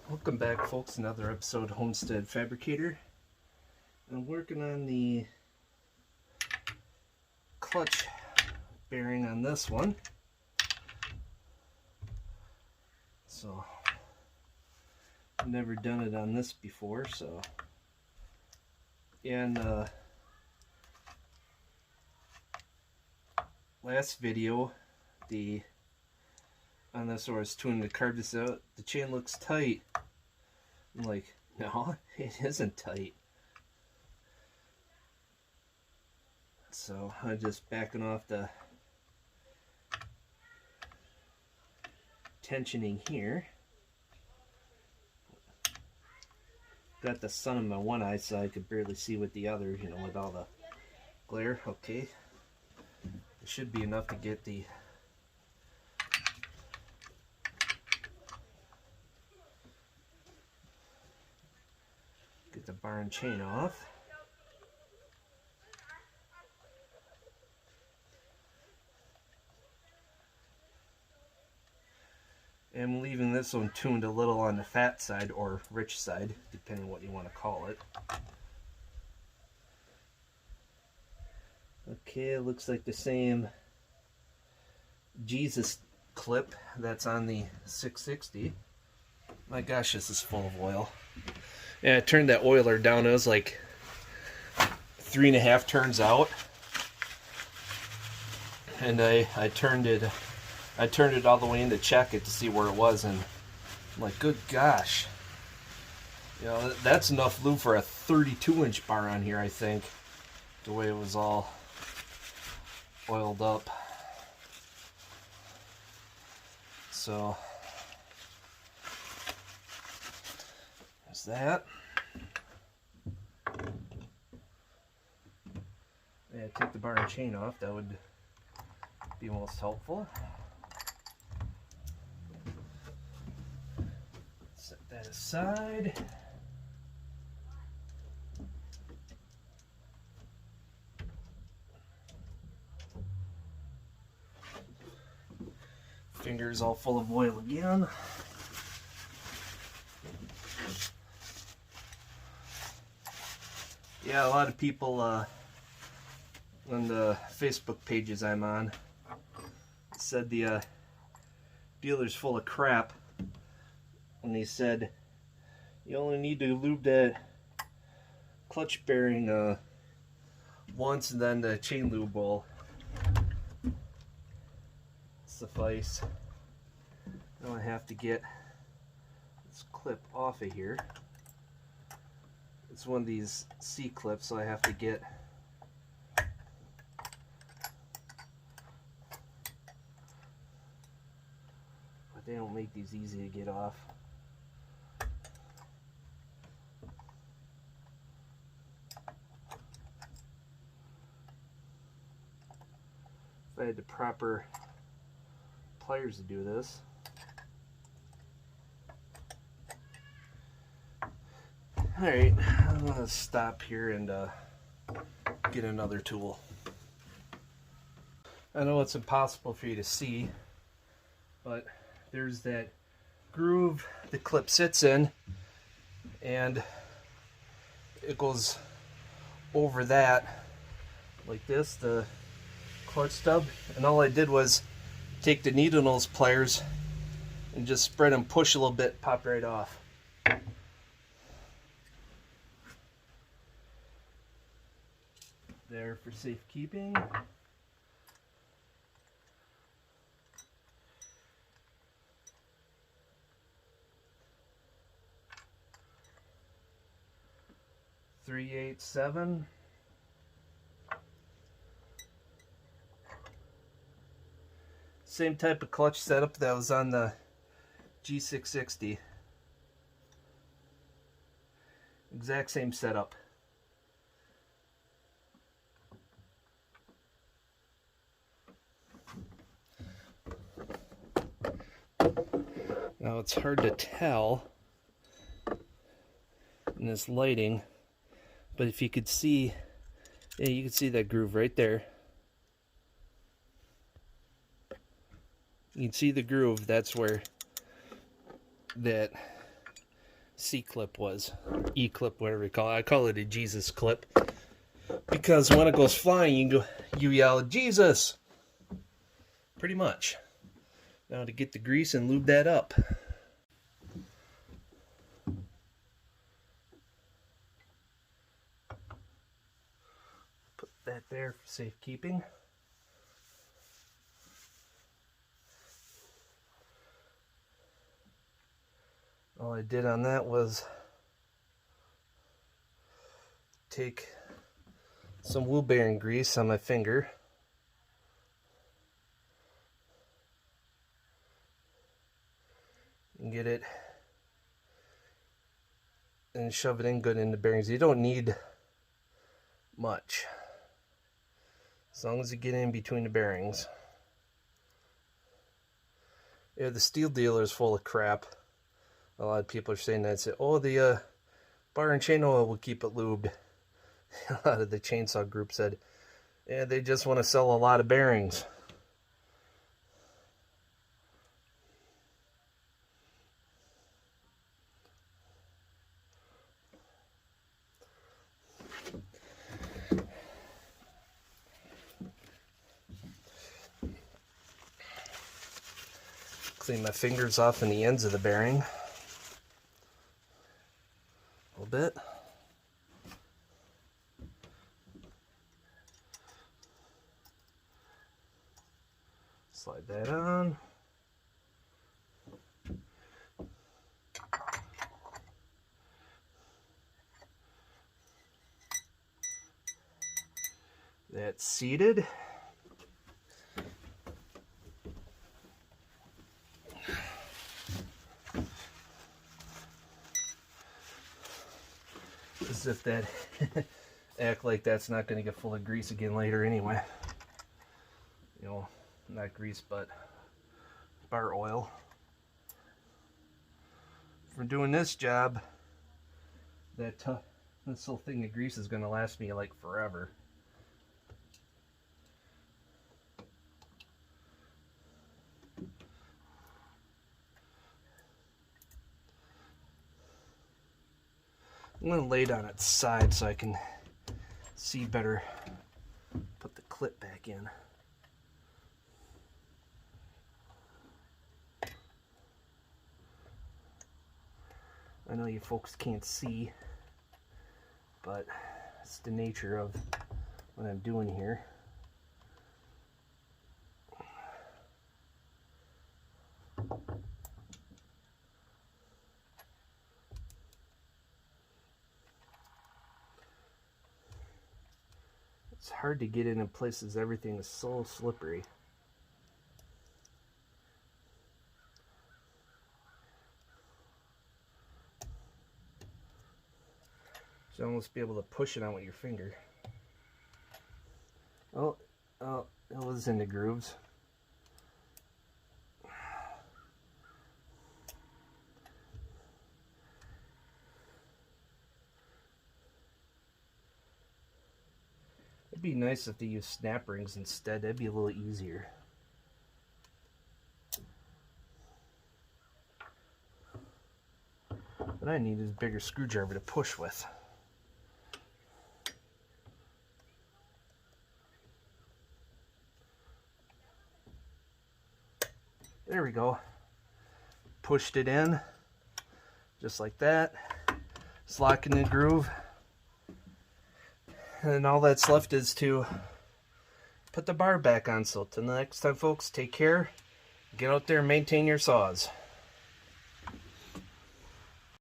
Welcome back, folks. Another episode of Homestead Fabricator. I'm working on the clutch bearing on this one. So I've never done it on this before, so and last video on this where I was tuning to carve this out, the chain looks tight. I'm like, no, it isn't tight. So I'm just backing off the tensioning here. Got the sun in my one eye so I could barely see with the other, you know, with all the glare. Okay, it should be enough to get the bar and chain off. And I'm leaving this one tuned a little on the fat side or rich side, depending on what you want to call it. Okay, it looks like the same Jesus clip that's on the 660. My gosh, this is full of oil. Yeah, I turned that oiler down. It was like 3.5 turns out, and I turned it all the way in to check it to see where it was, and I'm like, good gosh, you know, that's enough lube for a 32-inch bar on here, I think, the way it was all oiled up. So there's that. Yeah, take the bar and chain off. That would be most helpful. Set that aside. Fingers all full of oil again. Yeah, a lot of people on the Facebook pages I'm on said the dealer's full of crap when they said you only need to lube that clutch bearing once, and then the chain lube will suffice. Now I have to get this clip off of here. It's one of these C clips, so I have to get they don't make these easy to get off. If I had the proper pliers to do this. Alright, I'm going to stop here and get another tool. I know it's impossible for you to see, but there's that groove the clip sits in, and it goes over that like this, the clutch stub, and all I did was take the needle nose pliers and just spread and push a little bit, pop right off. There for safekeeping. .387. Same type of clutch setup that was on the G372xp. Exact same setup. Now it's hard to tell in this lighting, but if you could see, yeah, you can see that groove right there. You can see the groove. That's where that C-clip was. E-clip, whatever you call it. I call it a Jesus clip. Because when it goes flying, you yell, Jesus! Pretty much. Now to get the grease and lube that up. Put that there for safekeeping. All I did on that was take some wheel bearing grease on my finger and get it and shove it in good in the bearings. You don't need much as long as you get in between the bearings. Yeah, the steel dealer is full of crap. A lot of people are saying that. Say, oh, the bar and chain oil will keep it lubed. A lot of the chainsaw group said, yeah, they just want to sell a lot of bearings. Clean my fingers off in the ends of the bearing a little bit. Slide that on. That's seated. As if that act like that's not going to get full of grease again later anyway. You know, not grease, but bar oil. For doing this job, this little thing of grease is going to last me like forever. I'm going to lay it on its side so I can see better. Put the clip back in. I know you folks can't see, but it's the nature of what I'm doing here. It's hard to get in places everything is so slippery. So almost be able to push it on with your finger. Oh, it was in the grooves. It'd be nice if they used snap rings instead. That'd be a little easier. What I need is a bigger screwdriver to push with. There we go. Pushed it in, just like that. It's locking the groove. And all that's left is to put the bar back on. So till the next time, folks, take care. Get out there and maintain your saws.